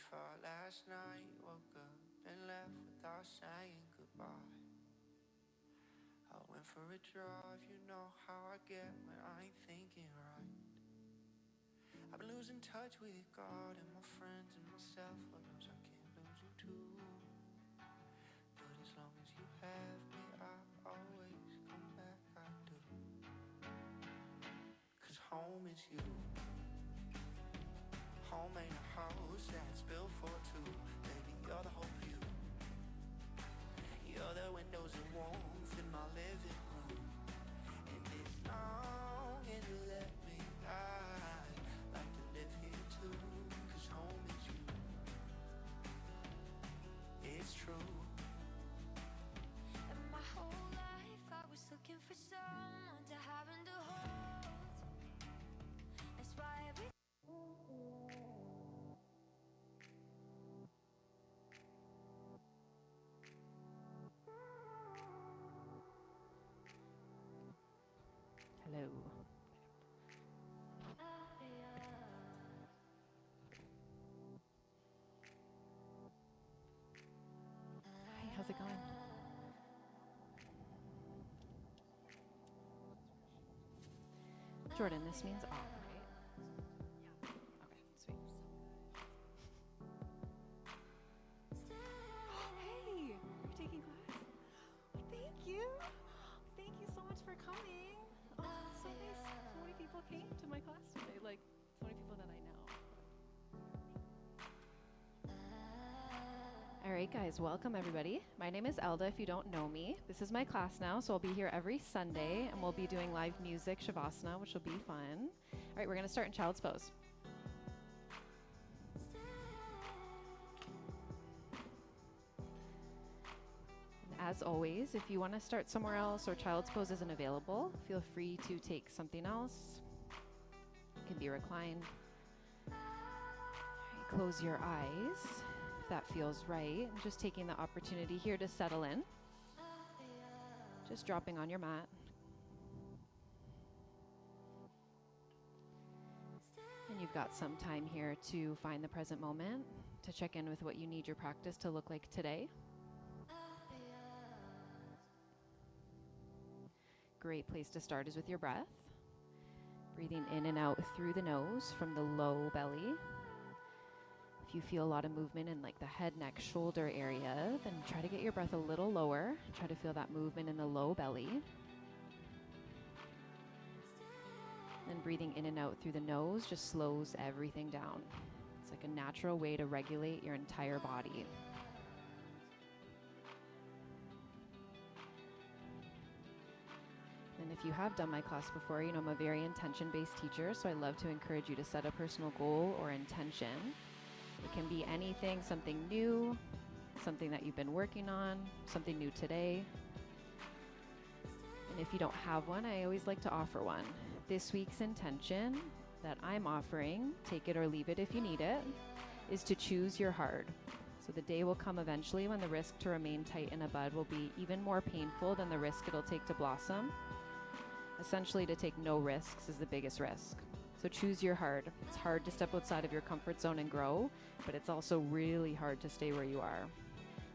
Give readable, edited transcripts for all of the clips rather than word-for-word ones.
far last night, woke up and left without saying goodbye. I went for a drive, you know how I get when I ain't thinking right. I've been losing touch with God and my friends and myself. Lord knows I can't lose you too. But as long as you have me, I always come back, I do. 'Cause home is you. Home ain't a house that's built for two. Baby, you're the whole view. You're the windows and warmth in my living room. And as long as you let me, I'd like to live here too. 'Cause home is you. It's true. And my whole life I was looking for someone to have and to hold. That's why every Hello. Hi, how's it going? Jordan, this means off, right? Yeah. Okay, sweet. Hey, you're taking class? Thank you. Thank you so much for coming. Oh, so nice. So many people came to my class today. Like, so many people that I know. All right, guys, welcome everybody. My name is Elda, if you don't know me. This is my class now, so I'll be here every Sunday, and we'll be doing live music, Shavasana, which will be fun. All right, we're gonna start in Child's Pose. And as always, if you wanna start somewhere else or Child's Pose isn't available, feel free to take something else. It can be reclined. All right, close your eyes. That feels right. And just taking the opportunity here to settle in. Just dropping on your mat. And you've got some time here to find the present moment, to check in with what you need your practice to look like today. Great place to start is with your breath. Breathing in and out through the nose from the low belly. If you feel a lot of movement in like the head, neck, shoulder area, then try to get your breath a little lower. Try to feel that movement in the low belly. Then breathing in and out through the nose just slows everything down. It's like a natural way to regulate your entire body. And if you have done my class before, you know I'm a very intention-based teacher, so I love to encourage you to set a personal goal or intention. It can be anything, something new, something that you've been working on, something new today. And if you don't have one, I always like to offer one. This week's intention that I'm offering, take it or leave it if you need it, is to choose your hard. So the day will come eventually when the risk to remain tight in a bud will be even more painful than the risk it'll take to blossom. Essentially, to take no risks is the biggest risk. So choose your hard. It's hard to step outside of your comfort zone and grow, but it's also really hard to stay where you are.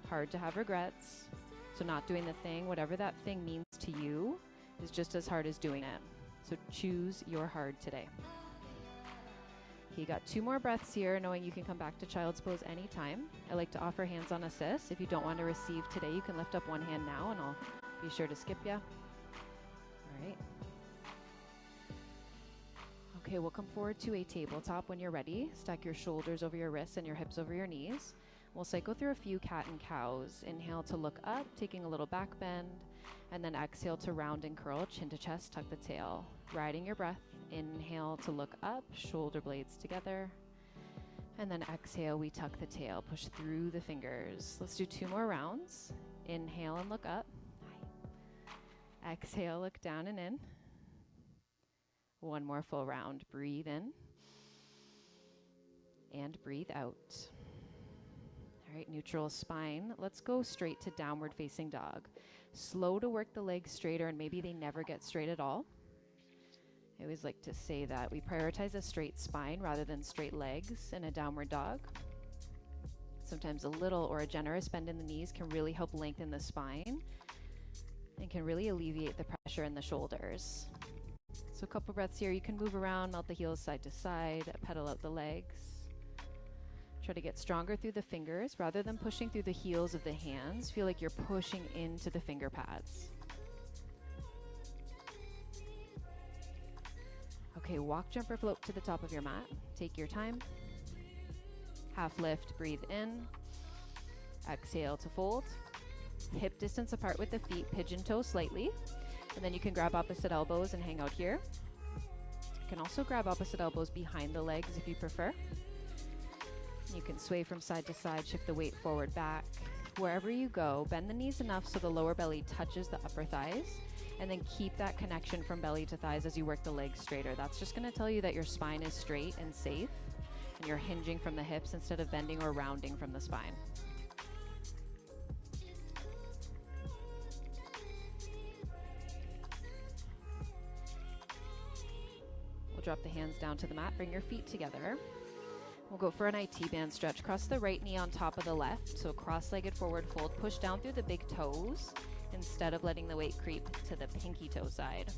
Hard to have regrets. So not doing the thing, whatever that thing means to you, is just as hard as doing it. So choose your hard today. Okay, you got 2 more breaths here, knowing you can come back to Child's Pose anytime. I like to offer hands-on assist. If you don't want to receive today, you can lift up one hand now, and I'll be sure to skip you. All right. Okay, we'll come forward to a tabletop when you're ready. Stack your shoulders over your wrists and your hips over your knees. We'll cycle through a few cat and cows. Inhale to look up, taking a little back bend, and then exhale to round and curl, chin to chest, tuck the tail. Riding your breath, inhale to look up, shoulder blades together, and then exhale, we tuck the tail, push through the fingers. Let's do 2 more rounds. Inhale and look up. Exhale, look down and in. 1 more full round. Breathe in and breathe out. All right, neutral spine. Let's go straight to downward facing dog. Slow to work the legs straighter, and maybe they never get straight at all. I always like to say that we prioritize a straight spine rather than straight legs in a downward dog. Sometimes a little or a generous bend in the knees can really help lengthen the spine and can really alleviate the pressure in the shoulders. So a couple breaths here. You can move around, melt the heels side to side, pedal out the legs. Try to get stronger through the fingers rather than pushing through the heels of the hands. Feel like you're pushing into the finger pads. Okay, walk, jump, or float to the top of your mat. Take your time. Half lift, breathe in. Exhale to fold. Hip distance apart with the feet, pigeon toe slightly. And then you can grab opposite elbows and hang out here. You can also grab opposite elbows behind the legs if you prefer. You can sway from side to side, shift the weight forward, back. Wherever you go, bend the knees enough so the lower belly touches the upper thighs, and then keep that connection from belly to thighs as you work the legs straighter. That's just going to tell you that your spine is straight and safe, and you're hinging from the hips instead of bending or rounding from the spine. We'll drop the hands down to the mat, bring your feet together. We'll go for an IT band stretch. Cross the right knee on top of the left. So cross-legged forward fold. Push down through the big toes instead of letting the weight creep to the pinky toe side.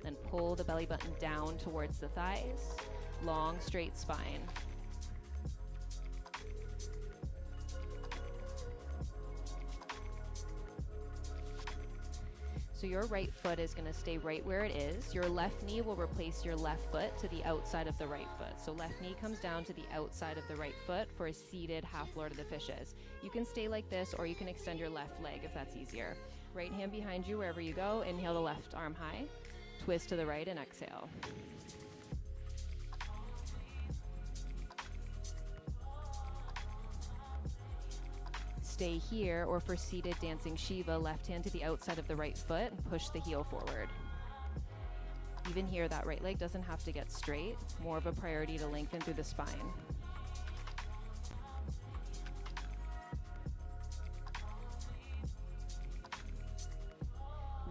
Then pull the belly button down towards the thighs. Long, straight spine. So your right foot is going to stay right where it is. Your left knee will replace your left foot to the outside of the right foot. So left knee comes down to the outside of the right foot for a seated half Lord of the Fishes. You can stay like this, or you can extend your left leg if that's easier. Right hand behind you wherever you go. Inhale the left arm high. Twist to the right and exhale. Stay here, or for seated dancing Shiva, left hand to the outside of the right foot and push the heel forward. Even here, that right leg doesn't have to get straight, more of a priority to lengthen through the spine.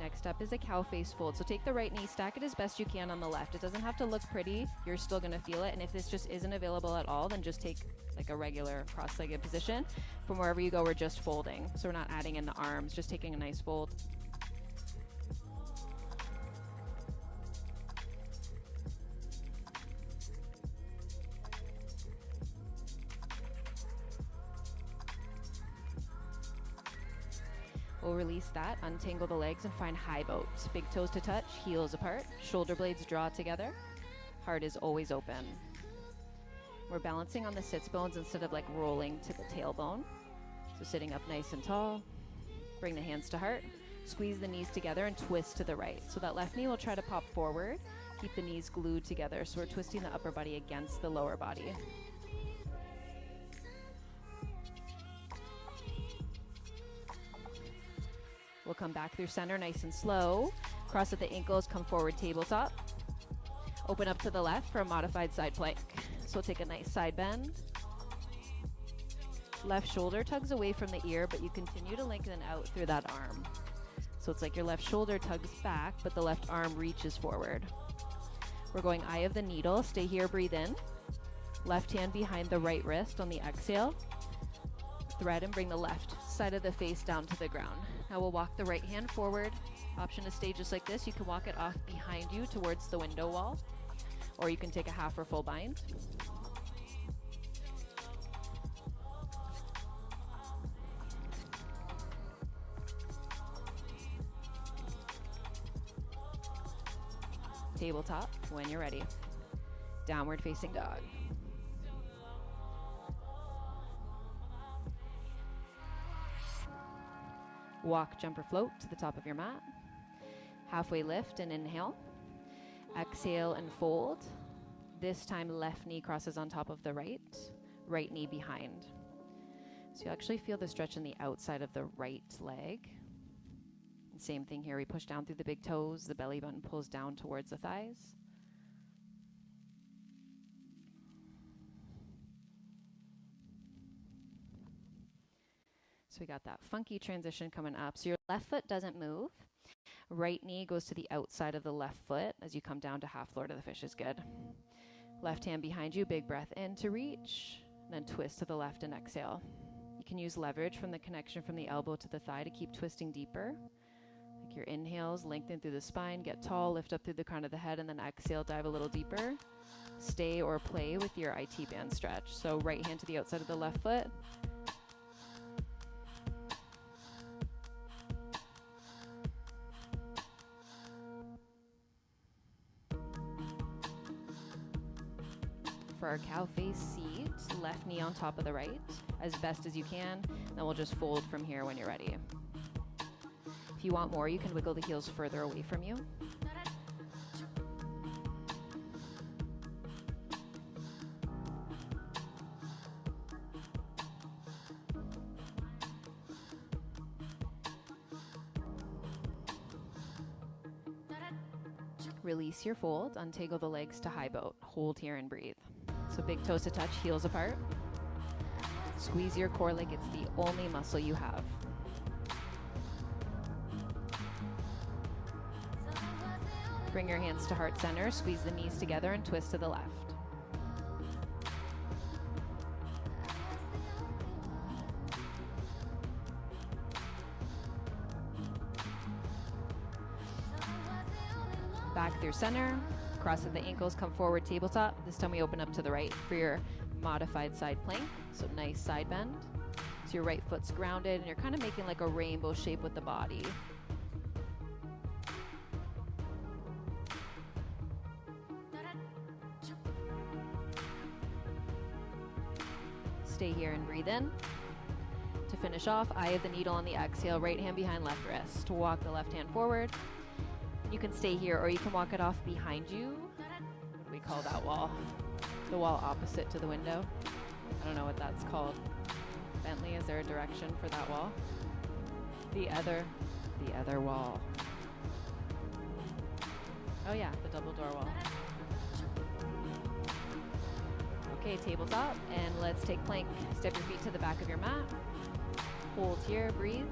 Next up is a cow face fold. So take the right knee, stack it as best you can on the left. It doesn't have to look pretty, you're still gonna feel it. And if this just isn't available at all, then just take like a regular cross-legged position. From wherever you go, we're just folding. So we're not adding in the arms, just taking a nice fold. We'll release that, untangle the legs and find high boat. Big toes to touch, heels apart, shoulder blades draw together. Heart is always open. We're balancing on the sits bones instead of like rolling to the tailbone. So sitting up nice and tall, bring the hands to heart, squeeze the knees together and twist to the right. So that left knee will try to pop forward, keep the knees glued together. So we're twisting the upper body against the lower body. We'll come back through center nice and slow. Cross at the ankles, come forward tabletop. Open up to the left for a modified side plank. So we'll take a nice side bend. Left shoulder tugs away from the ear, but you continue to lengthen out through that arm. So it's like your left shoulder tugs back, but the left arm reaches forward. We're going eye of the needle. Stay here, breathe in. Left hand behind the right wrist on the exhale. Thread and bring the left side of the face down to the ground. Now we'll walk the right hand forward. Option to stay just like this. You can walk it off behind you towards the window wall, or you can take a half or full bind. Tabletop when you're ready. Downward facing dog. Walk, jump, or float to the top of your mat. Halfway lift and inhale. Exhale and fold. This time left knee crosses on top of the right, right knee behind. So you actually feel the stretch in the outside of the right leg. And same thing here, we push down through the big toes, the belly button pulls down towards the thighs. So we got that funky transition coming up. So your left foot doesn't move. Right knee goes to the outside of the left foot as you come down to half Lord of the Fishes. Good. Left hand behind you, big breath in to reach. then twist to the left and exhale. You can use leverage from the connection from the elbow to the thigh to keep twisting deeper. Like your inhales, lengthen through the spine, get tall, lift up through the crown of the head, and then exhale, dive a little deeper. Stay or play with your IT band stretch. So right hand to the outside of the left foot. For our cow face seat, left knee on top of the right as best as you can. Then we'll just fold from here when you're ready. If you want more, you can wiggle the heels further away from you. Release your fold, untangle the legs to high boat. Hold here and breathe. So big toes to touch, heels apart. Squeeze your core like it's the only muscle you have. Bring your hands to heart center, squeeze the knees together and twist to the left. Back through center, cross at the ankles, come forward, tabletop. This time we open up to the right for your modified side plank. So nice side bend. So your right foot's grounded and you're kind of making like a rainbow shape with the body. Stay here and breathe in. To finish off, eye of the needle on the exhale, right hand behind left wrist. Walk the left hand forward. You can stay here or you can walk it off behind you. What do we call that wall? The wall opposite to the window. I don't know what that's called. Bentley, is there a direction for that wall? The other wall. Oh yeah, the double door wall. Okay, tabletop, and let's take plank. Step your feet to the back of your mat. Hold here, breathe.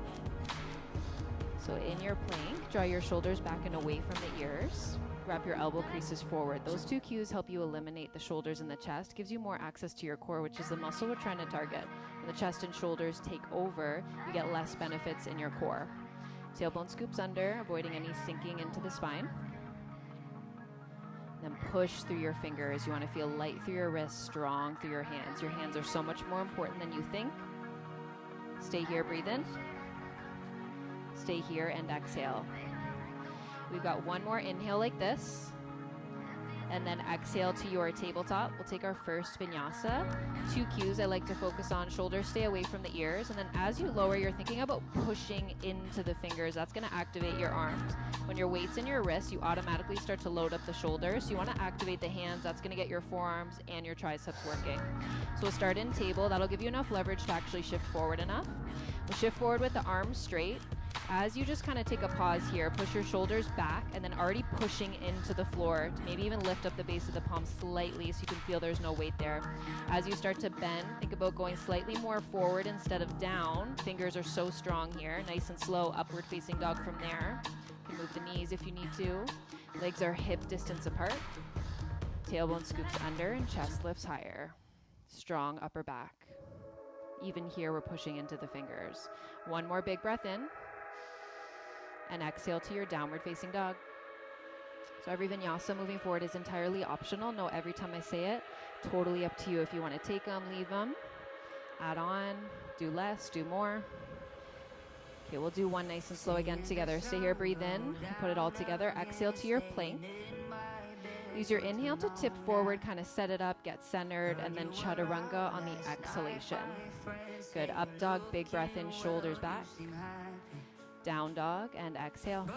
So in your plank, draw your shoulders back and away from the ears. Wrap your elbow creases forward. Those two cues help you eliminate the shoulders and the chest, gives you more access to your core, which is the muscle we're trying to target. When the chest and shoulders take over, you get less benefits in your core. Tailbone scoops under, avoiding any sinking into the spine. Then push through your fingers. You want to feel light through your wrists, strong through your hands. Your hands are so much more important than you think. Stay here, breathe in. Stay here and exhale. We've got one more inhale like this. And then exhale to your tabletop. We'll take our first vinyasa. Two cues I like to focus on. Shoulders stay away from the ears. And then as you lower, you're thinking about pushing into the fingers. That's going to activate your arms. When your weight's in your wrists, you automatically start to load up the shoulders. So you want to activate the hands. That's going to get your forearms and your triceps working. So we'll start in table. That'll give you enough leverage to actually shift forward enough. We'll shift forward with the arms straight. As you just kind of take a pause here, push your shoulders back and then already pushing into the floor to maybe even lift up the base of the palm slightly so you can feel there's no weight there. As you start to bend, think about going slightly more forward instead of down. Fingers are so strong here. Nice and slow, upward facing dog from there. You can move the knees if you need to. Legs are hip distance apart. Tailbone scoops under and chest lifts higher. Strong upper back. Even here, we're pushing into the fingers. One more big breath in. And exhale to your downward facing dog. So every vinyasa moving forward is entirely optional. No, every time I say it, totally up to you. If you want to take them, leave them, add on, do less, do more. Okay, we'll do one nice and slow again together. Stay here, breathe in, put it all together. Exhale to your plank. Use your inhale to tip forward, kind of set it up, get centered, and then chaturanga on the exhalation. Good, up dog, big breath in, shoulders back. Down dog and exhale.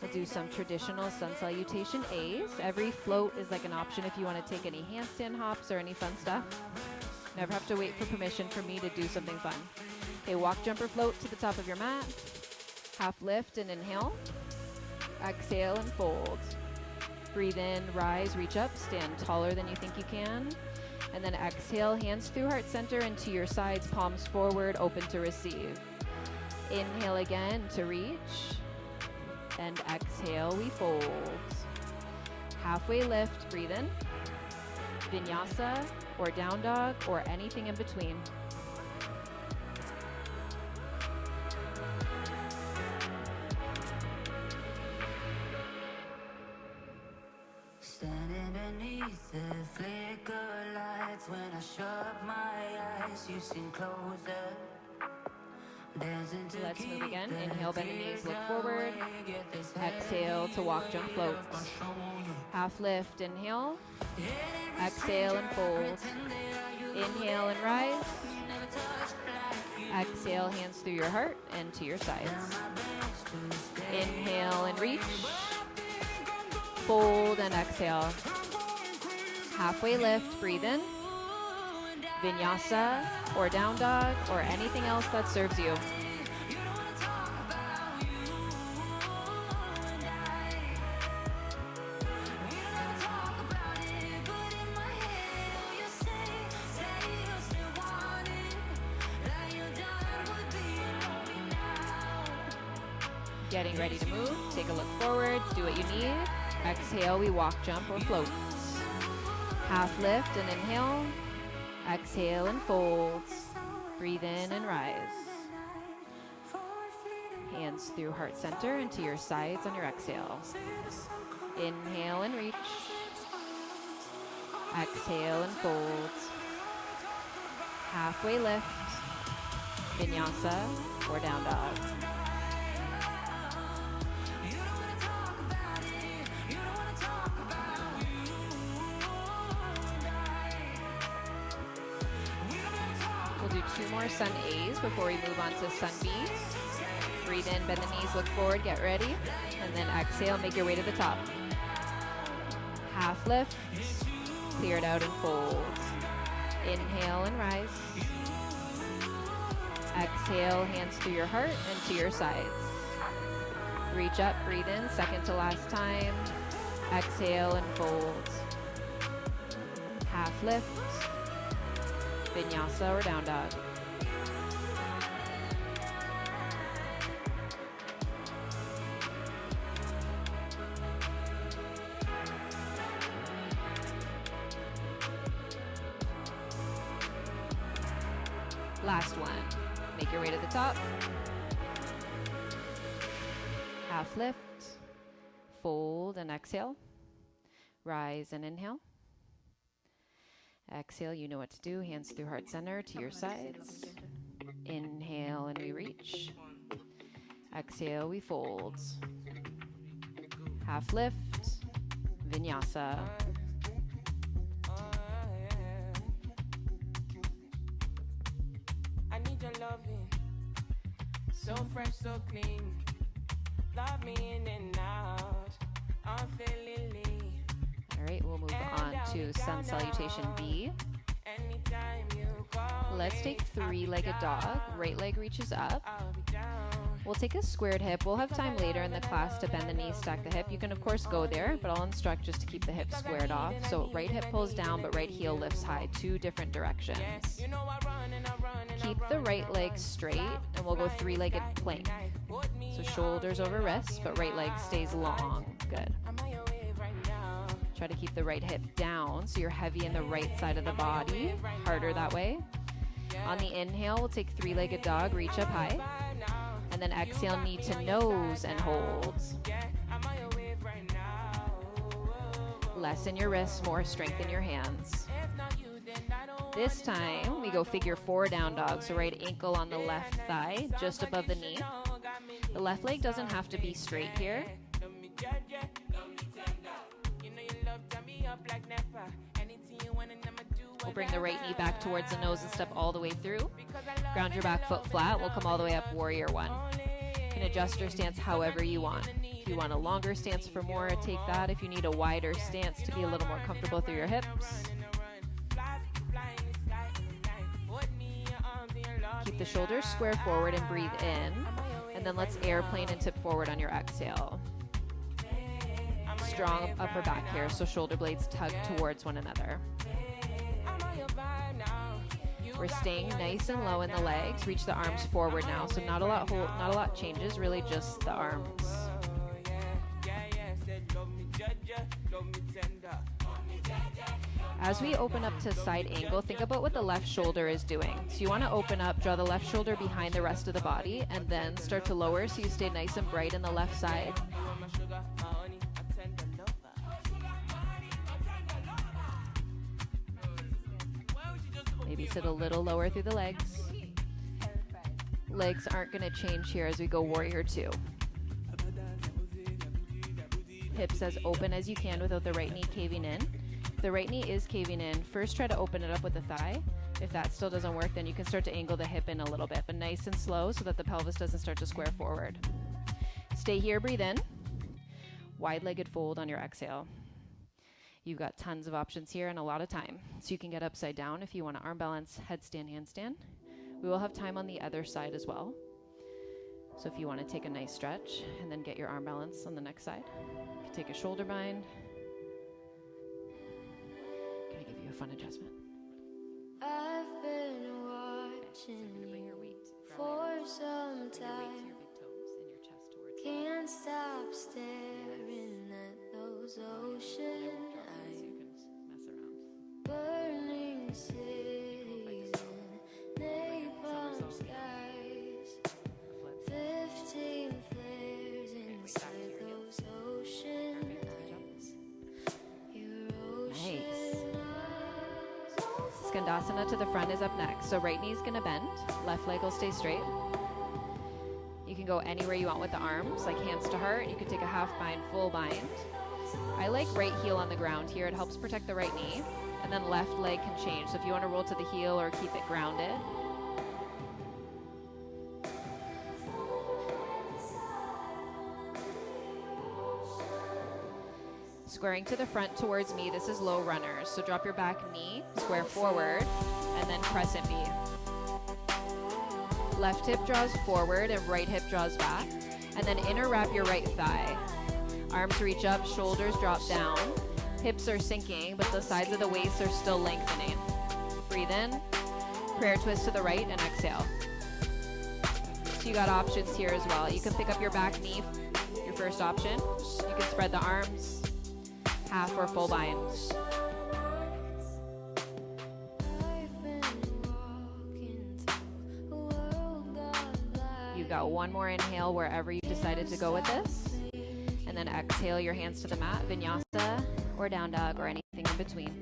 We'll do some traditional sun salutation A's. Every float is like an option if you want to take any handstand hops or any fun stuff. Never have to wait for permission for me to do something fun. Okay, walk, jumper, float to the top of your mat. Half lift and inhale. Exhale and fold. Breathe in, rise, reach up, stand taller than you think you can. And then exhale, hands through heart center and to your sides, palms forward, open to receive. Inhale again to reach, and exhale, we fold. Halfway lift, breathe in. Vinyasa, or down dog or anything in between. Standing beneath the flicker lights, when I shut my eyes, you seem closer. Let's move again. Inhale, bend the knees, look forward. Exhale to walk, jump, float. Half lift, inhale. Exhale and fold. Inhale and rise. Exhale, hands through your heart and to your sides. Inhale and reach. Fold and exhale. Halfway lift, breathe in. Vinyasa or down dog or anything else that serves you. Getting ready to move. Take a look forward. Do what you need. Exhale, we walk, jump, or float. Half lift and inhale. Exhale and fold. Breathe in and rise. Hands through heart center and to your sides on your exhale. Inhale and reach. Exhale and fold. Halfway lift. Vinyasa or down dog. We'll do 2 more sun A's before we move on to sun B's. Breathe in, bend the knees, look forward, get ready. And then exhale, make your way to the top. Half lift, clear it out and fold. Inhale and rise. Exhale, hands through your heart and to your sides. Reach up, breathe in, second to last time. Exhale and fold. Half lift. Vinyasa or down dog. Last one. Make your way to the top. Half lift. Fold and exhale. Rise and inhale. Exhale, you know what to do. Hands through heart center to your sides. Inhale and we reach. Exhale, we fold. Half lift. Vinyasa. I need your loving. So fresh, so clean. Love me in and out. I'm feeling lean. All right, we'll move on to sun salutation B. Let's take 3-legged dog. Right leg reaches up. We'll take a squared hip. We'll have time later in the class to bend the knees, stack the hip. You can of course go there, but I'll instruct just to keep the hip squared off. So right hip pulls down, but right heel lifts high. 2 different directions. Keep the right leg straight, and we'll go 3-legged plank. So shoulders over wrists, but right leg stays long. Good. Try to keep the right hip down so you're heavy in the right side of the body. Harder that way. On the inhale, we'll take 3-legged dog, reach up high. And then exhale, knee to nose and hold. Lessen your wrists, more strength in your hands. This time, we go figure 4 down dog. So right ankle on the left thigh, just above the knee. The left leg doesn't have to be straight here. We'll bring the right knee back towards the nose and step all the way through. Ground your back foot flat. We'll come all the way up, warrior 1. You can adjust your stance however you want. If you want a longer stance for more, take that. If you need a wider stance to be a little more comfortable through your hips. Keep the shoulders square forward and breathe in. And then let's airplane and tip forward on your exhale. Strong upper back here, so shoulder blades tug towards one another. We're staying nice and low in the legs. Reach the arms forward now, so not a lot changes, really just the arms. As we open up to side angle, think about what the left shoulder is doing. So you want to open up, draw the left shoulder behind the rest of the body, and then start to lower so you stay nice and bright in the left side. Maybe sit a little lower through the legs. Legs aren't going to change here as we go warrior two. Hips as open as you can without the right knee caving in. If the right knee is caving in, first try to open it up with the thigh. If that still doesn't work, then you can start to angle the hip in a little bit, but nice and slow so that the pelvis doesn't start to square forward. Stay here, breathe in. Wide-legged fold on your exhale. You've got tons of options here and a lot of time. So you can get upside down if you want to arm balance, headstand, handstand. We will have time on the other side as well. So if you want to take a nice stretch and then get your arm balance on the next side, you can take a shoulder bind. Gonna give you a fun adjustment. I've been watching you for some time. Can't stop staring at those ocean eyes. Burning cities and napalm skies. 15 flares inside those ocean eyes. Your ocean eyes. Skandasana to the front is up next. So right knee's gonna bend, left leg will stay straight. You can go anywhere you want with the arms, like hands to heart. You could take a half bind, full bind. I like right heel on the ground here. It helps protect the right knee. And then left leg can change. So if you want to roll to the heel or keep it grounded. Squaring to the front towards me, this is low runners. So drop your back knee, square forward, and then crescent B. Left hip draws forward and right hip draws back. And then inner wrap your right thigh. Arms reach up, shoulders drop down. Hips are sinking, but the sides of the waist are still lengthening. Breathe in, prayer twist to the right, and exhale. So you got options here as well. You can pick up your back knee, your first option. You can spread the arms, half or full bind. You've got one more inhale wherever you decided to go with this. And then exhale your hands to the mat, vinyasa or down dog or anything in between.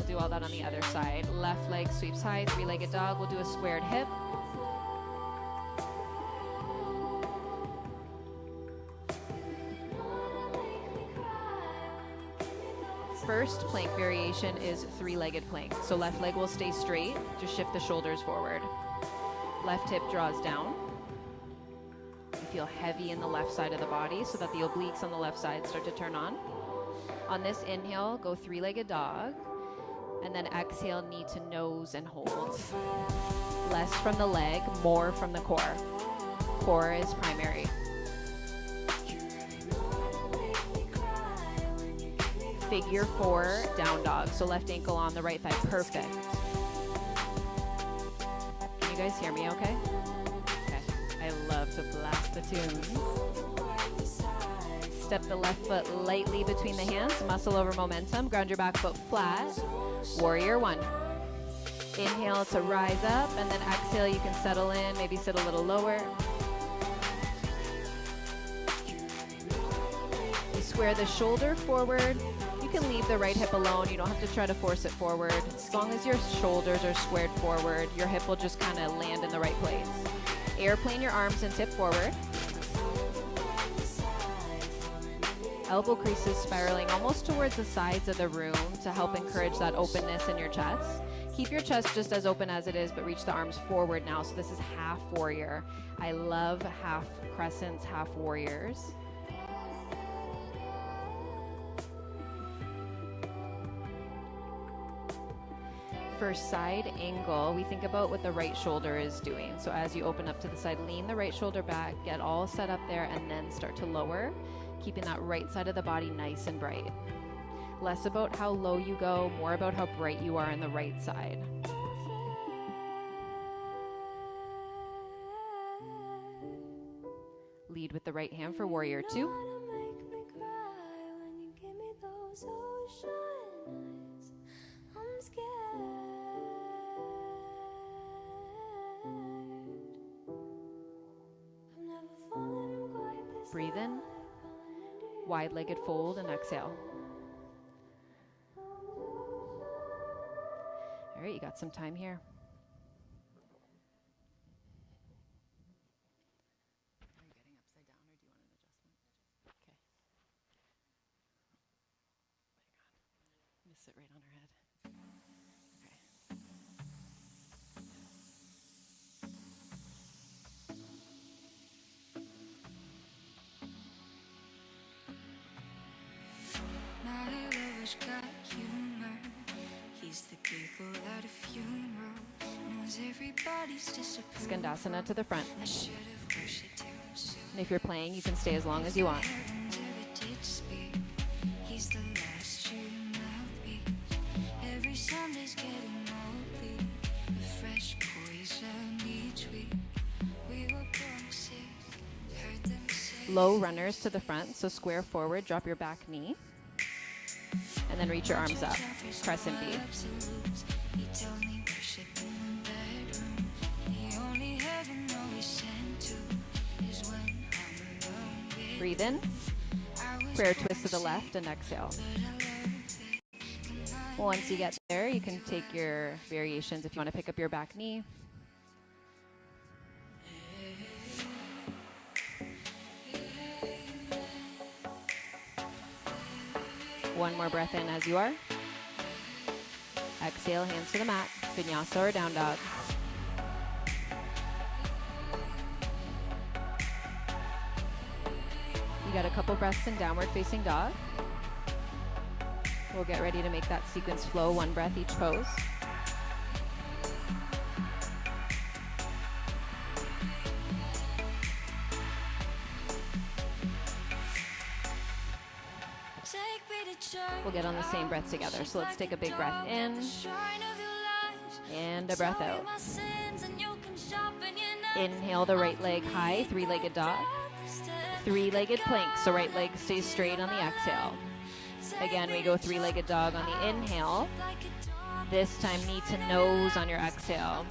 Do all that on the other side. Left leg sweeps high, three-legged dog. We'll do a squared hip. First plank variation is three-legged plank. So left leg will stay straight, just shift the shoulders forward. Left hip draws down. You feel heavy in the left side of the body so that the obliques on the left side start to turn on. On this inhale, go three-legged dog, and then exhale, knee to nose and hold. Less from the leg, more from the core. Core is primary. Figure four, down dog. So left ankle on the right thigh, perfect. Can you guys hear me okay? Okay, I love to blast the tunes. Step the left foot lightly between the hands, muscle over momentum, ground your back foot flat. Warrior one. Inhale to rise up, and then exhale, you can settle in, maybe sit a little lower. You square the shoulder forward. You can leave the right hip alone. You don't have to try to force it forward. As long as your shoulders are squared forward, your hip will just kind of land in the right place. Airplane your arms and tip forward. Elbow creases spiraling almost towards the sides of the room to help encourage that openness in your chest. Keep your chest just as open as it is, but reach the arms forward now. So this is half warrior. I love half crescents, half warriors. For side angle, we think about what the right shoulder is doing. So as you open up to the side, lean the right shoulder back, get all set up there, and then start to lower, keeping that right side of the body nice and bright. Less about how low you go, more about how bright you are on the right side. lead with the right hand for warrior two. Make me cry when you give me those ocean eyes. I'm scared. I've never fallen quite this Breathe in, high, falling into wide-legged fold, and exhale. All right, you got some time here. Are you getting upside down, or do you want an adjustment? Okay. Oh my God. Just sit right on her head. Okay. My lover's got humor. He's the giggle at a funeral. Knows everybody's disapproval. Skandasana to the front. I should have worshipped him sooner. And if you're playing, you can stay as long as you want. Until it did speak. He's the last true mouthpiece. Every Sunday's getting moldy. A fresh poison each week. We were born sick. Heard them say. Low runners to the front, so square forward, drop your back knee. And then reach your arms up, crescent B. He told me worship in the bedroom. The only heaven always sent to is when I'm alone with. Breathe in, I was prayer twist to the left, and exhale. Once you get there, you can take your variations if you want to pick up your back knee. One more breath in as you are. Exhale, hands to the mat, vinyasa or down dog. You got a couple breaths in downward facing dog. We'll get ready to make that sequence flow, one breath each pose. We'll get on the same breath together. So let's take a big breath in and a breath out. Inhale the right leg high, three-legged dog. Three-legged plank, so right leg stays straight on the exhale. Again, we go three-legged dog on the inhale. This time knee to nose on your exhale.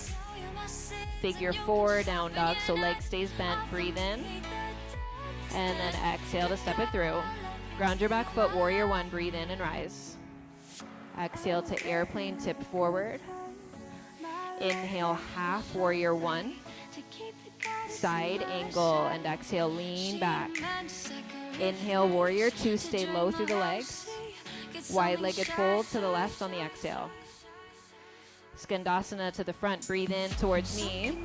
Figure four, down dog, so leg stays bent, breathe in. And then exhale to step it through. Ground your back foot, warrior one, breathe in and rise. Exhale to airplane, tip forward. Inhale, half, warrior one. Side angle, and exhale, lean back. Inhale, warrior two, stay low through the legs. Wide-legged fold to the left on the exhale. Skandasana to the front, breathe in towards knee.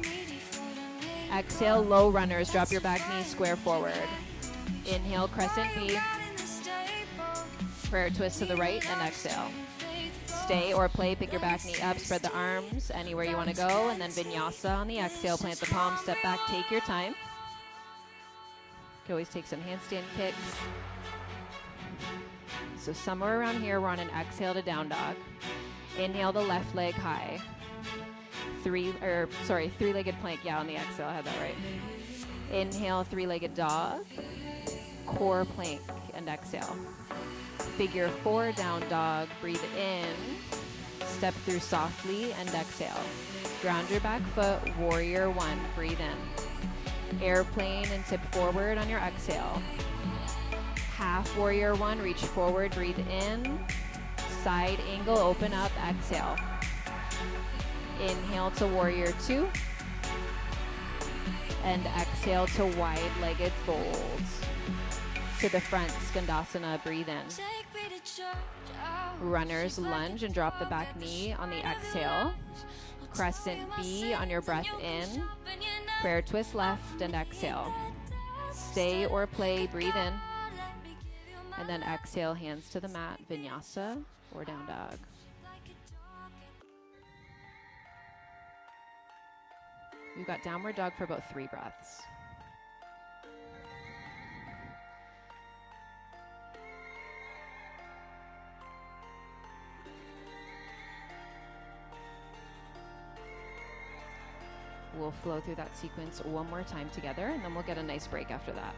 Exhale, low runners, drop your back knee, square forward. Inhale, crescent B. Prayer twist to the right and exhale. Stay or play, pick your back knee up, spread the arms anywhere you want to go, and then vinyasa on the exhale, plant the palms, step back, take your time. You can always take some handstand kicks. So somewhere around here, we're on an exhale to down dog. Inhale the left leg high. Three-legged plank, yeah, on the exhale, I had that right. Inhale, three-legged dog, core plank, and exhale. Figure four, down dog, breathe in, step through softly, and exhale. Ground your back foot, warrior one, breathe in. Airplane and tip forward on your exhale. Half warrior one, reach forward, breathe in. Side angle, open up, exhale. Inhale to warrior two. And exhale to wide-legged folds. To the front, Skandasana, breathe in. Runners lunge and drop the back knee on the exhale. Crescent B on your breath in. Prayer twist left and exhale. Stay or play, breathe in. And then exhale, hands to the mat, vinyasa or down dog. We've got downward dog for about 3 breaths. we'll flow through that sequence one more time together, and then we'll get a nice break after that.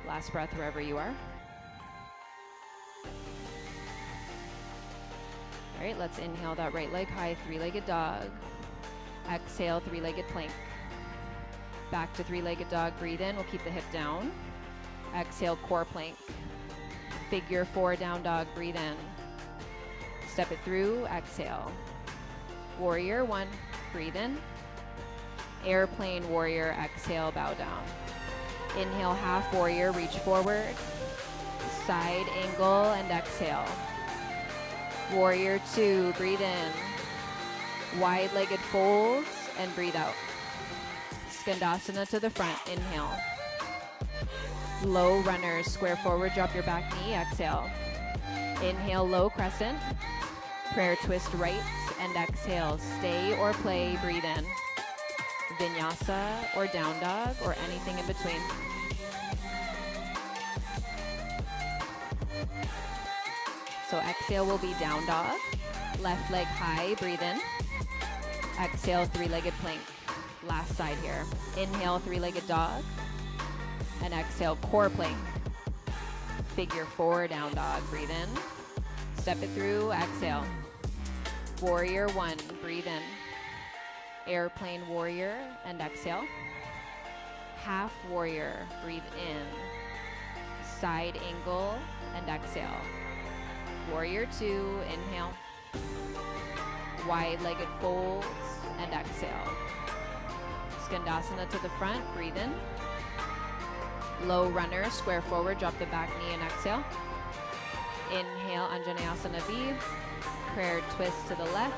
Last breath wherever you are. All right, let's inhale that right leg high, three-legged dog. Exhale, three-legged plank. Back to three-legged dog, breathe in, we'll keep the hip down. Exhale, core plank. Figure four, down dog, breathe in. Step it through, exhale. Warrior one, breathe in. Airplane warrior, exhale, bow down. Inhale, half warrior, reach forward. Side angle and exhale. Warrior two, breathe in. Wide-legged folds and breathe out. Skandasana to the front, inhale. Low runners, square forward, drop your back knee, exhale. Inhale, low crescent. Prayer twist right and exhale. Stay or play, breathe in. Vinyasa or down dog or anything in between. So exhale will be down dog. Left leg high, breathe in. Exhale, three-legged plank. Last side here. Inhale, three-legged dog. And exhale, core plank. Figure four, down dog, breathe in. Step it through, exhale. Warrior one, breathe in. Airplane warrior and exhale. Half warrior, breathe in. Side angle and exhale. Warrior two, inhale. Wide-legged folds and exhale. Skandasana to the front, breathe in. Low runner, square forward, drop the back knee and exhale. Inhale, Anjaneyasana B. Prayer twist to the left.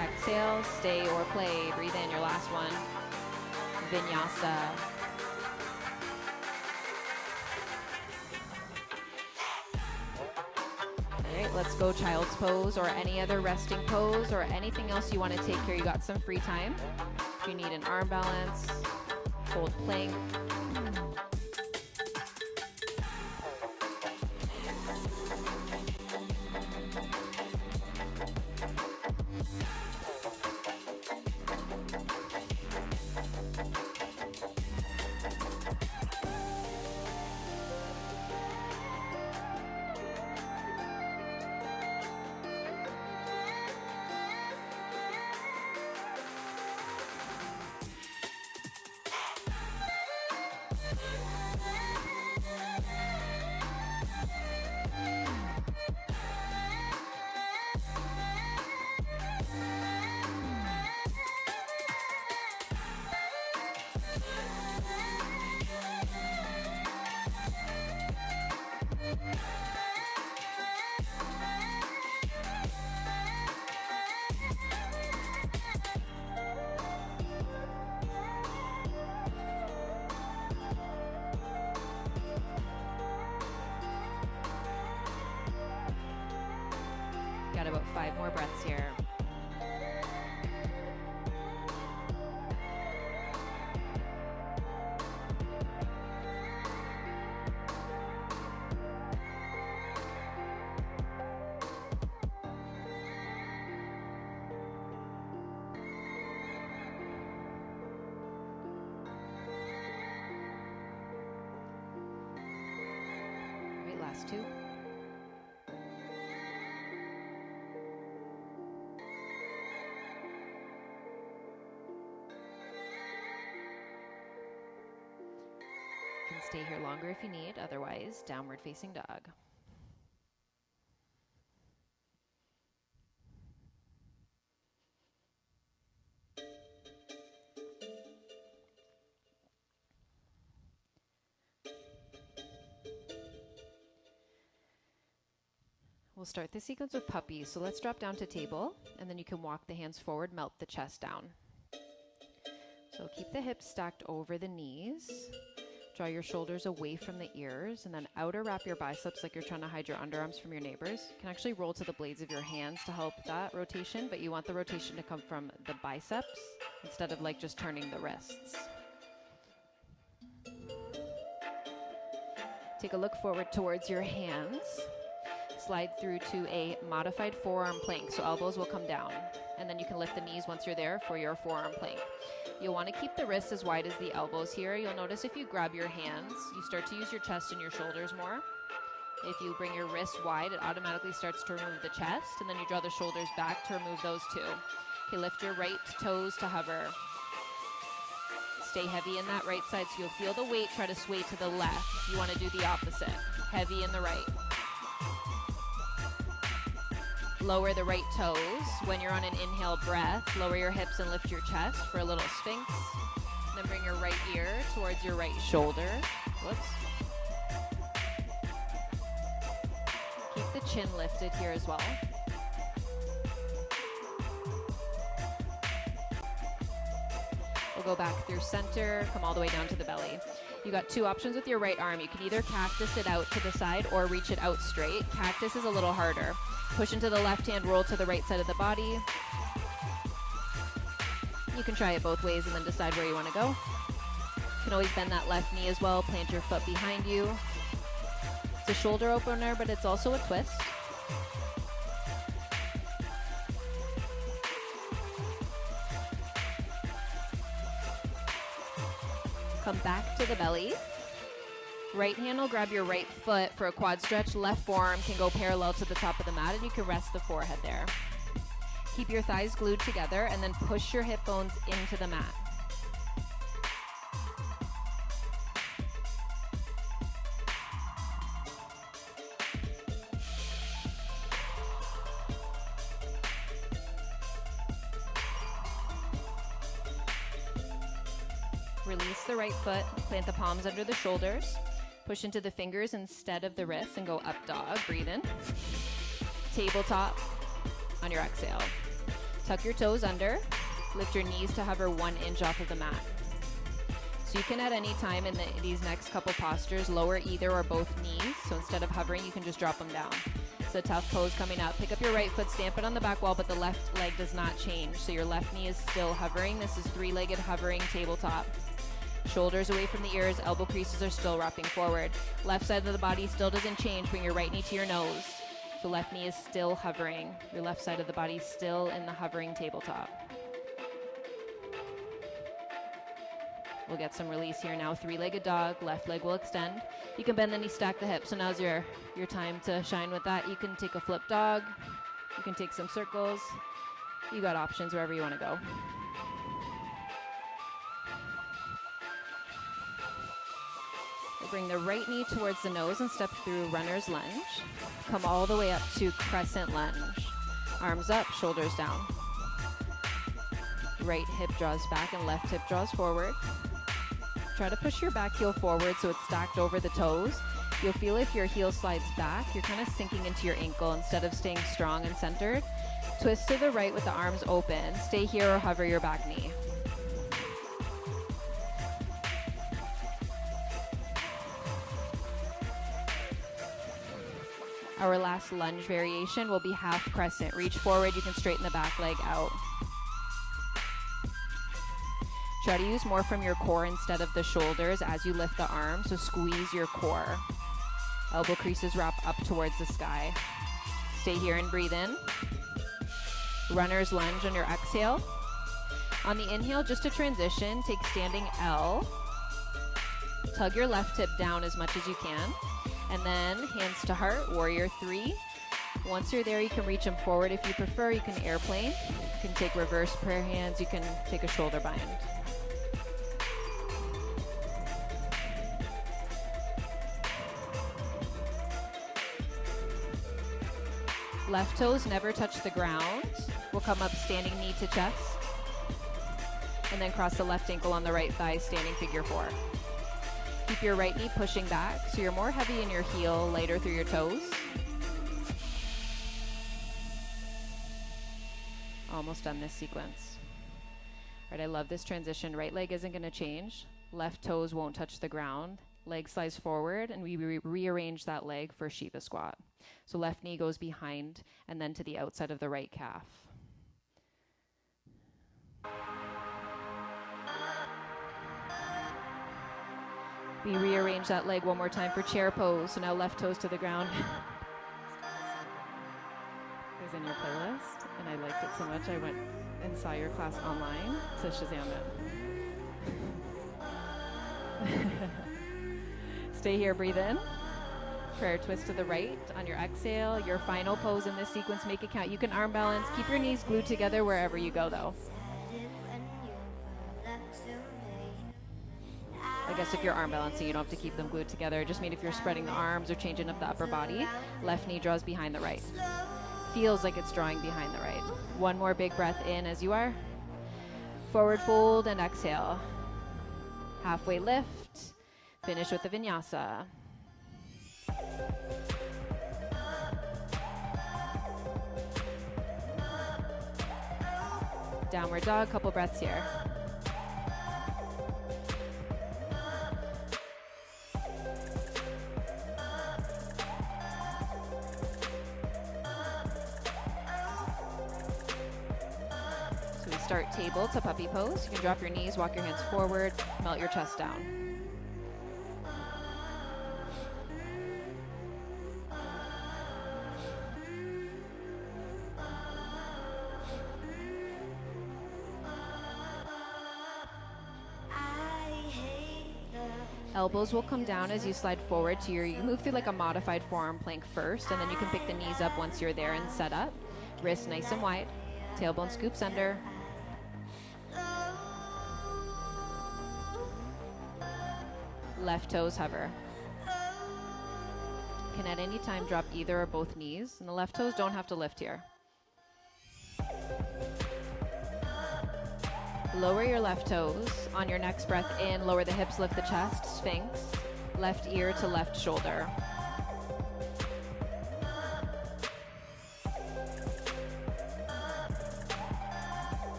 Exhale, stay or play. Breathe in, your last one. Vinyasa. All right, let's go child's pose or any other resting pose or anything else you want to take here. You got some free time. If you need an arm balance, hold plank. Got about 5 more breaths here. All right, last 2. Can stay here longer if you need, otherwise downward facing dog. We'll start the sequence with puppies. So let's drop down to table, and then you can walk the hands forward, melt the chest down. So keep the hips stacked over the knees. Draw your shoulders away from the ears, and then outer wrap your biceps like you're trying to hide your underarms from your neighbors. You can actually roll to the blades of your hands to help that rotation, but you want the rotation to come from the biceps instead of like just turning the wrists. Take a look forward towards your hands. Slide through to a modified forearm plank, so elbows will come down, and then you can lift the knees once you're there for your forearm plank. You'll want to keep the wrists as wide as the elbows here. You'll notice if you grab your hands, you start to use your chest and your shoulders more. If you bring your wrist wide, it automatically starts to remove the chest, and then you draw the shoulders back to remove those too. Okay, lift your right toes to hover. Stay heavy in that right side, so you'll feel the weight try to sway to the left. You want to do the opposite. Heavy in the right. Lower the right toes. When you're on an inhale breath, lower your hips and lift your chest for a little sphinx. Then bring your right ear towards your right shoulder. Whoops. Keep the chin lifted here as well. We'll go back through center, come all the way down to the belly. You got two options with your right arm. You can either cactus it out to the side or reach it out straight. Cactus is a little harder. Push into the left hand, roll to the right side of the body. You can try it both ways and then decide where you want to go. You can always bend that left knee as well, plant your foot behind you. It's a shoulder opener, but it's also a twist. Come back to the belly. Right hand will grab your right foot for a quad stretch. Left forearm can go parallel to the top of the mat, and you can rest the forehead there. Keep your thighs glued together and then push your hip bones into the mat. Release the right foot, plant the palms under the shoulders. Push into the fingers instead of the wrists and go up dog. Breathe in. Tabletop on your exhale. Tuck your toes under. Lift your knees to hover 1 inch off of the mat. So you can at any time in these next couple postures lower either or both knees. So instead of hovering, you can just drop them down. So tough pose coming up. Pick up your right foot, stamp it on the back wall, but the left leg does not change. So your left knee is still hovering. This is 3-legged hovering tabletop. Shoulders away from the ears, elbow creases are still wrapping forward. Left side of the body still doesn't change. Bring your right knee to your nose. So left knee is still hovering. Your left side of the body still in the hovering tabletop. We'll get some release here now. 3-legged dog, left leg will extend. You can bend the knee, stack the hips. So now's your time to shine with that. You can take a flip dog. You can take some circles. You got options wherever you want to go. Bring the right knee towards the nose and step through runner's lunge. Come all the way up to crescent lunge. Arms up, shoulders down. Right hip draws back and left hip draws forward. Try to push your back heel forward so it's stacked over the toes. You'll feel if your heel slides back, you're kind of sinking into your ankle instead of staying strong and centered. Twist to the right with the arms open. Stay here or hover your back knee. Our last lunge variation will be half crescent. Reach forward, you can straighten the back leg out. Try to use more from your core instead of the shoulders as you lift the arms, so squeeze your core. Elbow creases wrap up towards the sky. Stay here and breathe in. Runner's lunge on your exhale. On the inhale, just to transition, take standing L. Tug your left hip down as much as you can. And then hands to heart, warrior 3. Once you're there, you can reach them forward if you prefer. You can airplane. You can take reverse prayer hands. You can take a shoulder bind. Left toes never touch the ground. We'll come up standing knee to chest. And then cross the left ankle on the right thigh, standing figure 4. Keep your right knee pushing back, so you're more heavy in your heel, lighter through your toes. Almost done this sequence. All right, I love this transition. Right leg isn't going to change. Left toes won't touch the ground. Leg slides forward, and we rearrange that leg for Shiva squat. So left knee goes behind and then to the outside of the right calf. We rearrange that leg one more time for chair pose. So now left toes to the ground. It was in your playlist, and I liked it so much I went and saw your class online to Shazam it. Stay here, breathe in. Prayer twist to the right on your exhale. Your final pose in this sequence, make it count. You can arm balance. Keep your knees glued together wherever you go, though. I guess if you're arm balancing, you don't have to keep them glued together. Just mean if you're spreading the arms or changing up the upper body, left knee draws behind the right. Feels like it's drawing behind the right. One more big breath in as you are. Forward fold and exhale. Halfway lift. Finish with the vinyasa. Downward dog, couple breaths here. So we start table to puppy pose. You can drop your knees, walk your hands forward, melt your chest down. Elbows will come down as you slide forward to you move through like a modified forearm plank first, and then you can pick the knees up once you're there and set up. Wrists nice and wide. Tailbone scoops under. Left toes hover. You can at any time drop either or both knees, and the left toes don't have to lift here. Lower your left toes. On your next breath in, lower the hips, lift the chest, sphinx. Left ear to left shoulder.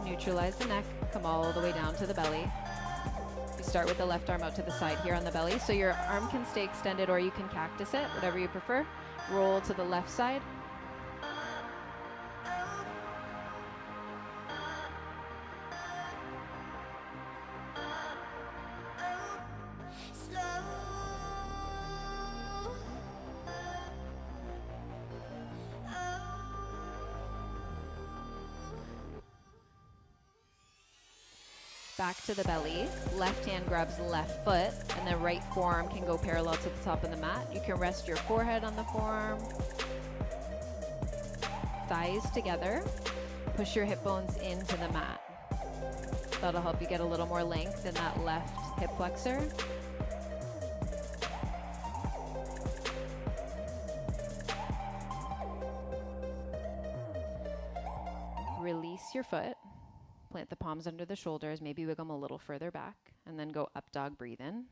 Neutralize the neck, come all the way down to the belly. You start with the left arm out to the side here on the belly, so your arm can stay extended or you can cactus it, whatever you prefer. Roll to the left side. Back to the belly. Left hand grabs left foot, and the right forearm can go parallel to the top of the mat. You can rest your forehead on the forearm. Thighs together. Push your hip bones into the mat. That'll help you get a little more length in that left hip flexor. Release your foot. Plant the palms under the shoulders, maybe wiggle them a little further back, and then go up dog, breathe in.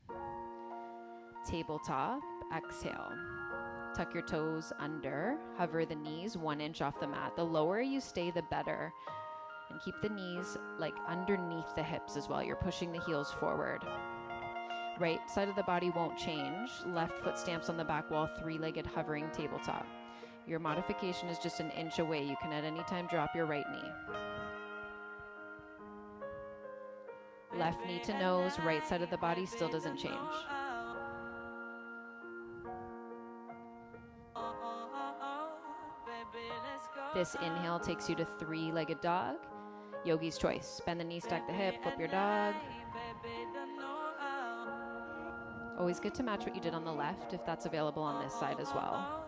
Tabletop, exhale. Tuck your toes under, hover the knees 1 inch off the mat. The lower you stay, the better. And keep the knees like underneath the hips as well. You're pushing the heels forward. Right side of the body won't change. Left foot stamps on the back wall, 3-legged hovering tabletop. Your modification is just 1 inch away. You can at any time drop your right knee. Left knee to nose, right side of the body still doesn't change. This inhale takes you to 3-legged dog. Yogi's choice. Bend the knee, stack the hip, flip your dog. Always good to match what you did on the left if that's available on this side as well.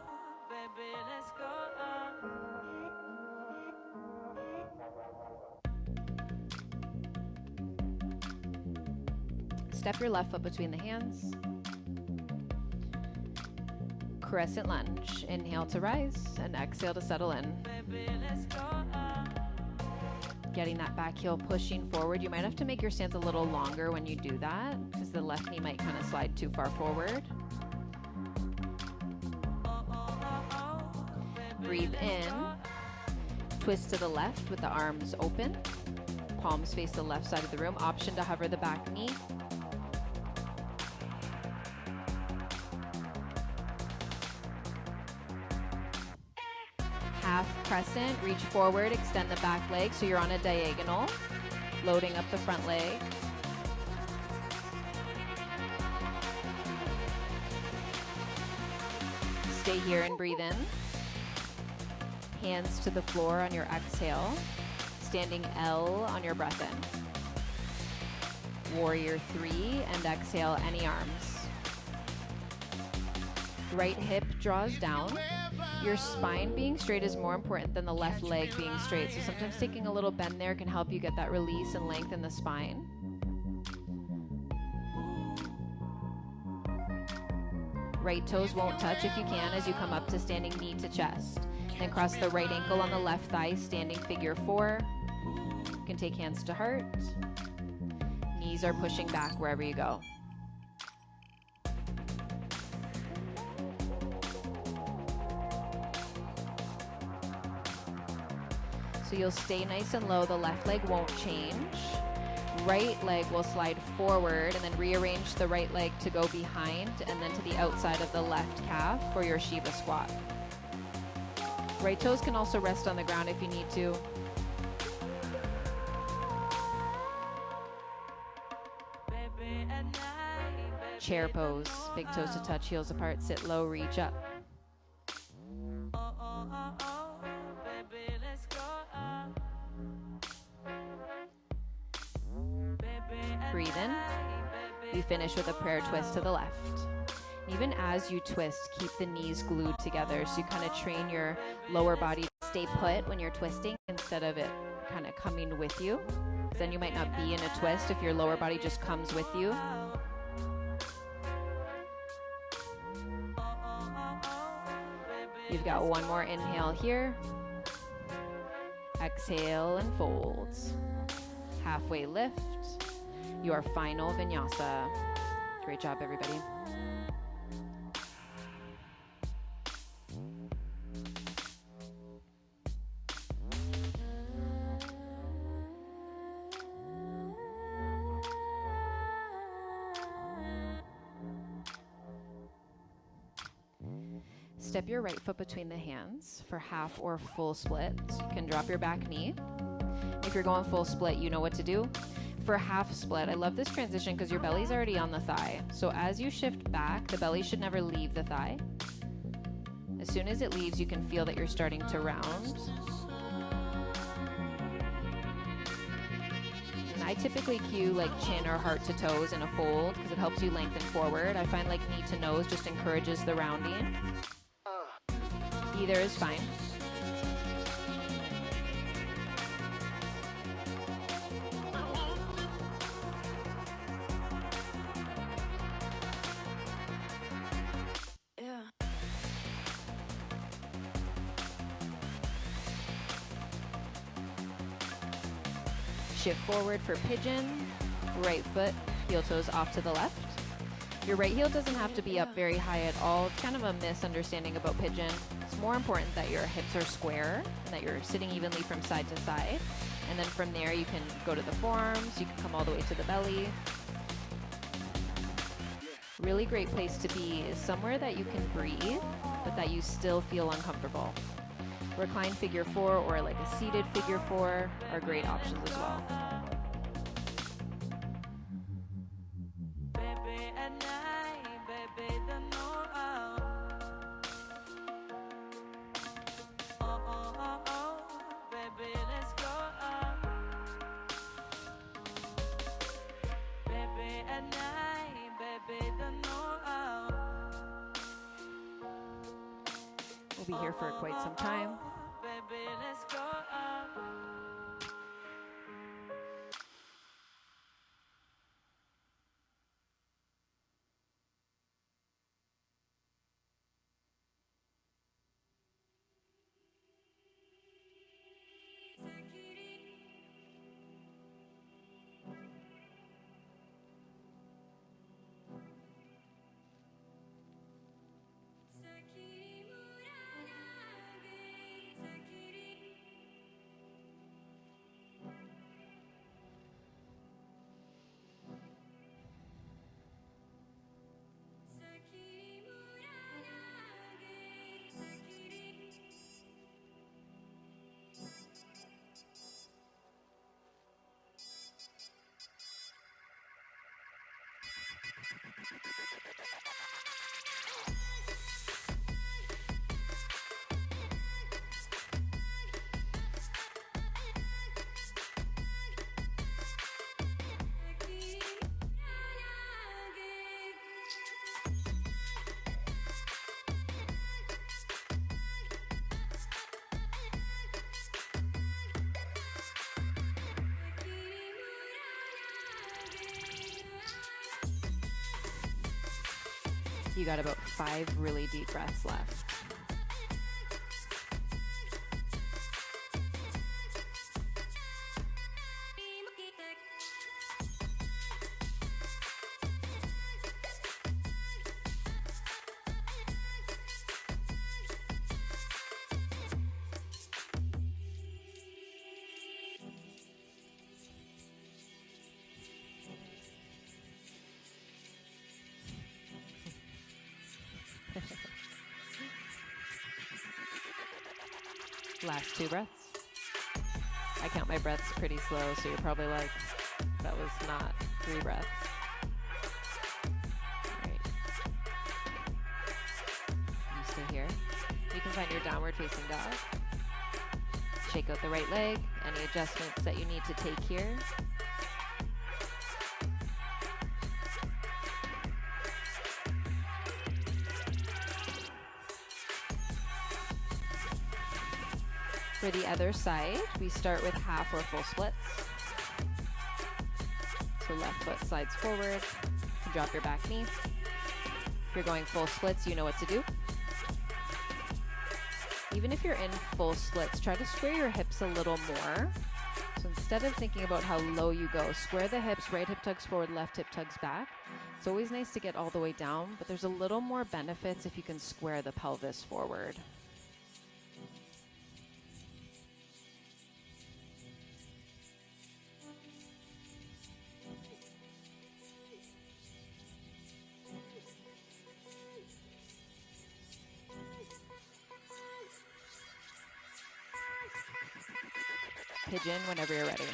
Step your left foot between the hands. Crescent lunge. Inhale to rise and exhale to settle in. Getting that back heel pushing forward. You might have to make your stance a little longer when you do that because the left knee might kind of slide too far forward. Breathe in. Twist to the left with the arms open. Palms face the left side of the room. Option to hover the back knee. Half crescent, reach forward, extend the back leg so you're on a diagonal, loading up the front leg. Stay here and breathe in. Hands to the floor on your exhale, standing L on your breath in. Warrior 3, and exhale, any arms. Right hip draws down. Your spine being straight is more important than the left leg being straight. So sometimes taking a little bend there can help you get that release and length in the spine. Right toes won't touch if you can as you come up to standing knee to chest. Then cross the right ankle on the left thigh, standing figure 4. You can take hands to heart. Knees are pushing back wherever you go. So you'll stay nice and low. The left leg won't change. Right leg will slide forward and then rearrange the right leg to go behind and then to the outside of the left calf for your Shiva squat. Right toes can also rest on the ground if you need to. Chair pose. Big toes to touch, heels apart, sit low, reach up. Breathe in. We finish with a prayer twist to the left. Even as you twist, keep the knees glued together so you kind of train your lower body to stay put when you're twisting instead of it kind of coming with you. Then you might not be in a twist if your lower body just comes with you. You've got one more inhale here. Exhale and fold. Halfway lift. Your final vinyasa. Great job, everybody. Step your right foot between the hands for half or full split. So you can drop your back knee. If you're going full split, you know what to do. For half split, I love this transition because your belly's already on the thigh. So as you shift back, the belly should never leave the thigh. As soon as it leaves, you can feel that you're starting to round. And I typically cue like chin or heart to toes in a fold because it helps you lengthen forward. I find like knee to nose just encourages the rounding. Either is fine. Shift forward for pigeon. Right foot, heel toes off to the left. Your right heel doesn't have to be up very high at all. It's kind of a misunderstanding about pigeon. It's more important that your hips are square and that you're sitting evenly from side to side. And then from there, you can go to the forearms. You can come all the way to the belly. Really great place to be is somewhere that you can breathe, but that you still feel uncomfortable. Reclined figure 4 or like a seated figure 4 are great options as well. We'll be here for quite some time. You got about 5 really deep breaths left. Last 2 breaths. I count my breaths pretty slow, so you're probably like, that was not 3 breaths. All right. You stay here. You can find your downward facing dog. Shake out the right leg. Any adjustments that you need to take here. For the other side, we start with half or full splits. So left foot slides forward. You drop your back knee. If you're going full splits, you know what to do. Even if you're in full splits, try to square your hips a little more. So instead of thinking about how low you go, square the hips, right hip tugs forward, left hip tugs back. It's always nice to get all the way down, but there's a little more benefits if you can square the pelvis forward. Pigeon whenever you're ready.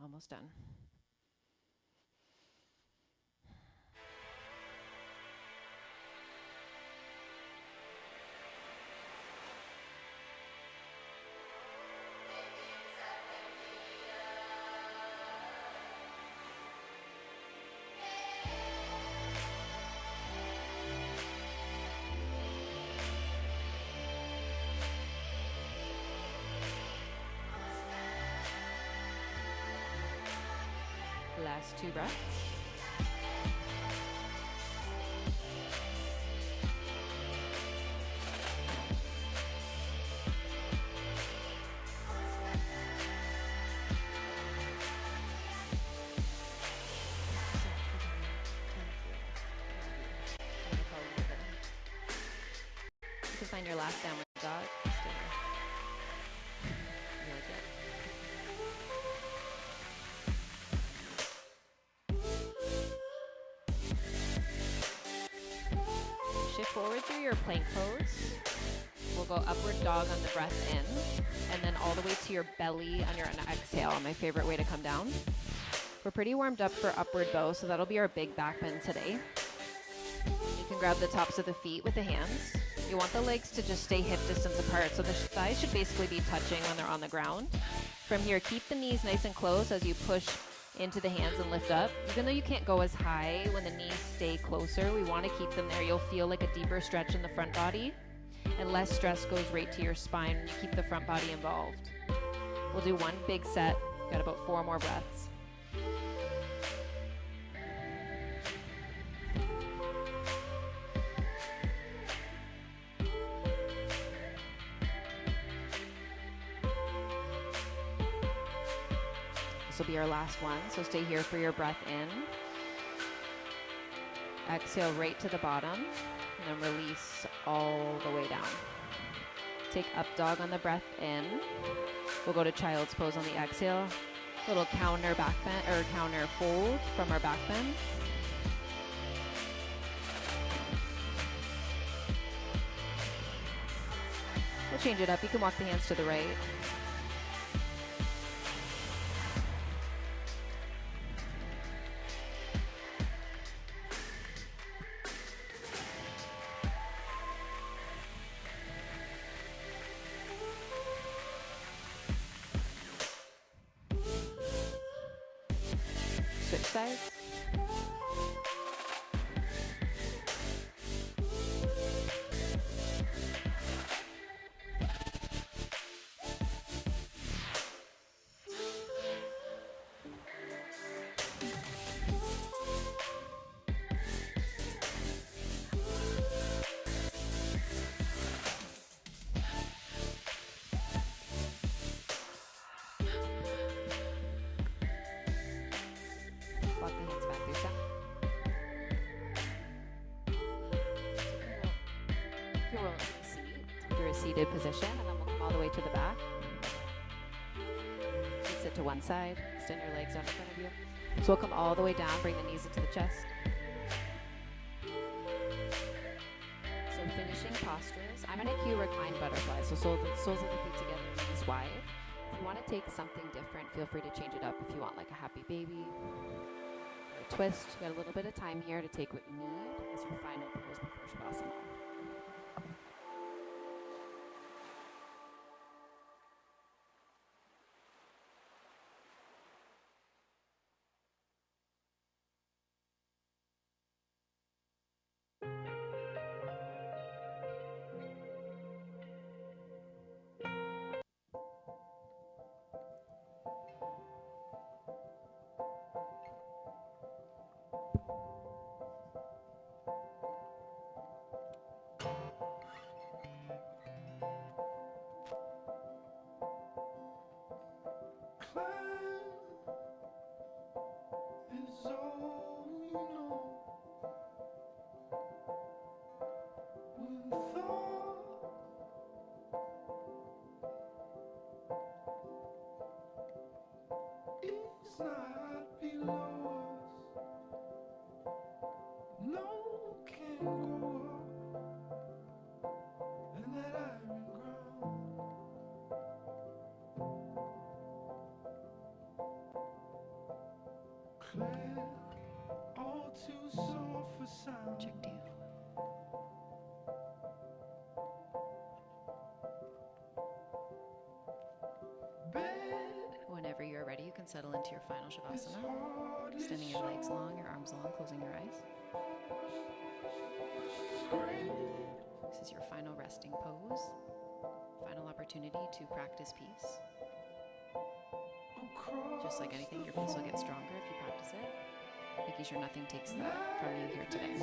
Almost done. Last 2 breaths. You can find your last downward dog. Stay there. Really good. Shift forward through your plank pose. We'll We'll go upward dog on the breath in, and then all the way to your belly on your exhale, my favorite way to come down. We're pretty warmed up for upward bow, so that'll be our big back bend today. You can grab the tops of the feet with the hands. You want the legs to just stay hip distance apart, so the thighs should basically be touching when they're on the ground. From here, keep the knees nice and close as you push into the hands and lift up. Even though you can't go as high when the knees stay closer, we want to keep them there. You'll feel like a deeper stretch in the front body, and less stress goes right to your spine when you keep the front body involved. We'll do one big set. Got about 4 more breaths. This will be our last one, so stay here for your breath in. Exhale right to the bottom, and then release all the way down. Take up dog on the breath in. We'll go to child's pose on the exhale. Little counter back bend, or counter fold from our back bend. We'll change it up. You can walk the hands to the right. Switch sides. Walk the hands back through some. Here we'll seat through a seated position, and then we'll come all the way to the back. And sit to one side, extend your legs out in front of you. So we'll come all the way down, bring the knees into the chest. So finishing postures, I'm going to cue reclined butterfly. So soles of the feet together, knees wide. If you want to take something different, feel free to change it up. If you want like a happy baby, twist. You got a little bit of time here to take what you need as your final pose before Shavasana. Is all you know. When thought is not below us, no can go up, and that iron ground. Clear, all too soft for sound. Check two. Whenever you're ready, you can settle into your final Shavasana. Extending your legs long, your arms long, closing your eyes. This is your final resting pose. Final opportunity to practice peace. Just like anything, your peace will get stronger if you practice it, making sure nothing takes that from you here today.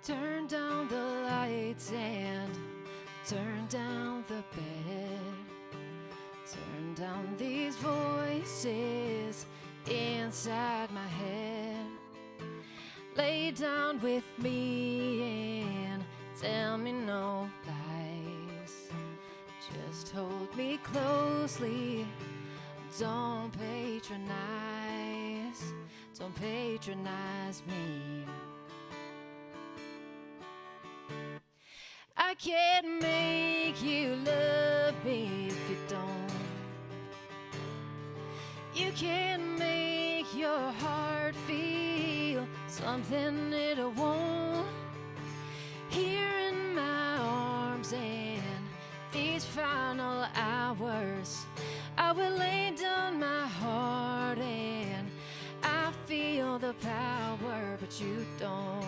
Turn down the lights and turn down the bed. Turn down these voices inside my head. Lay down with me and tell me no lies. Just hold me closely. Don't patronize me. I can't make you love me if you don't. You can't make your heart feel something it won't. Here in my arms and these final hours, I will lay down my heart and I feel the power, but you don't.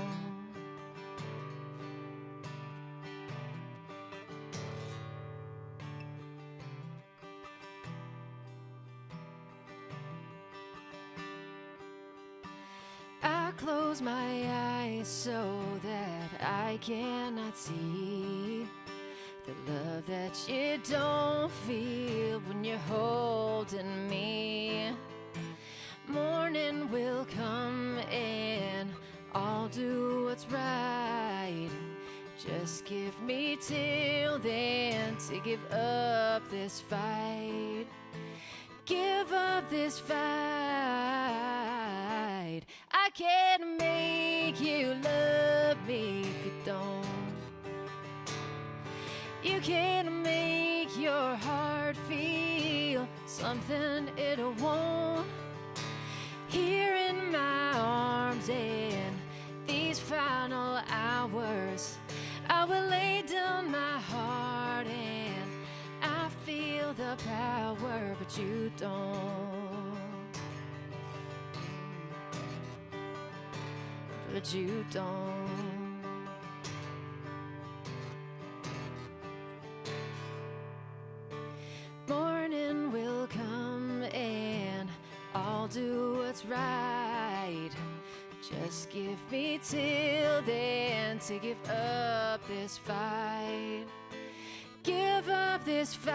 I close my eyes so that I cannot see the love that you don't feel when you're holding me. Morning will come and I'll do what's right. Just give me till then to give up this fight. Give up this fight. I can't make you love me if you don't. You can't make your heart feel something it won't. Here in my arms and these final hours, I will lay down my heart and I feel the power, but you don't. But you don't. Morning will come and I'll do what's right. Just give me till then to give up this fight. Give up this fight.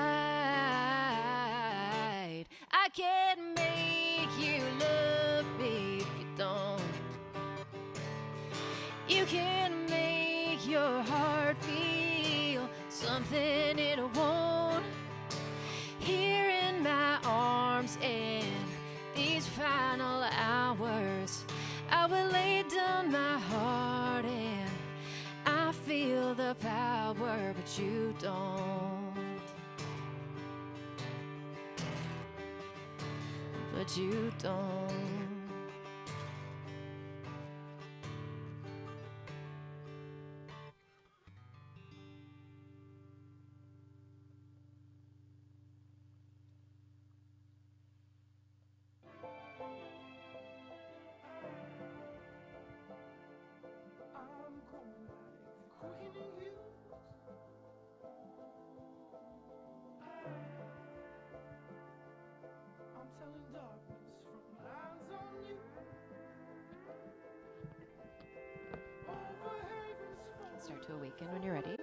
I can't make you love me if you don't. You can't make your heart feel something it won't. Here in my arms and these final hours, I will lay down my heart and I feel the power, but you don't. But you don't. Start to awaken when you're ready.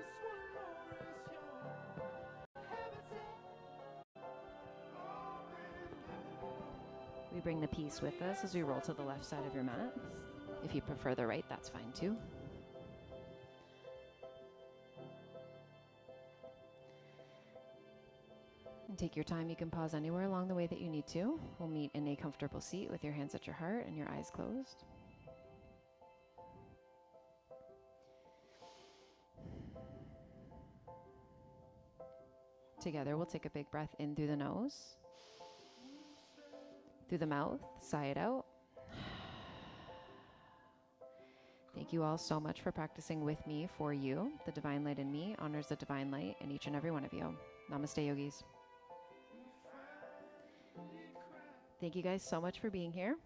We bring the peace with us as we roll to the left side of your mat. If you prefer the right, that's fine too. And take your time. You can pause anywhere along the way that you need to. We'll meet in a comfortable seat with your hands at your heart and your eyes closed. Together, we'll take a big breath in through the nose, through the mouth, sigh it out. Thank you all so much for practicing with me for you. The divine light in me honors the divine light in each and every one of you. Namaste, yogis. Thank you guys so much for being here.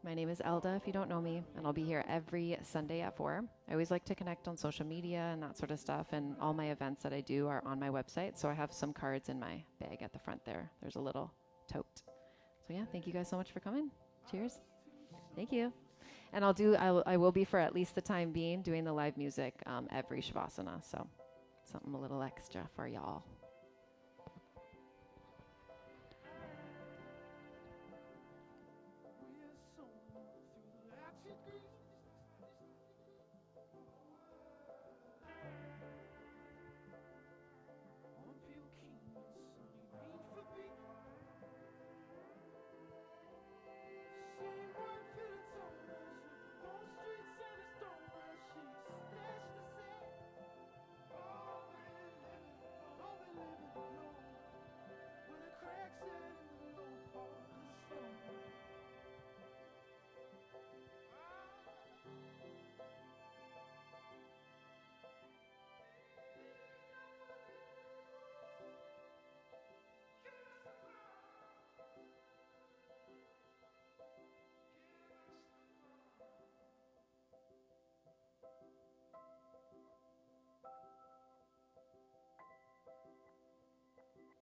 My name is Elda, if you don't know me, and I'll be here every Sunday at 4. I always like to connect on social media and that sort of stuff, and all my events that I do are on my website, so I have some cards in my bag at the front there. There's a little tote. So yeah, thank you guys so much for coming. Cheers. Thank you. And I will be for at least the time being doing the live music every Shavasana. So something a little extra for y'all.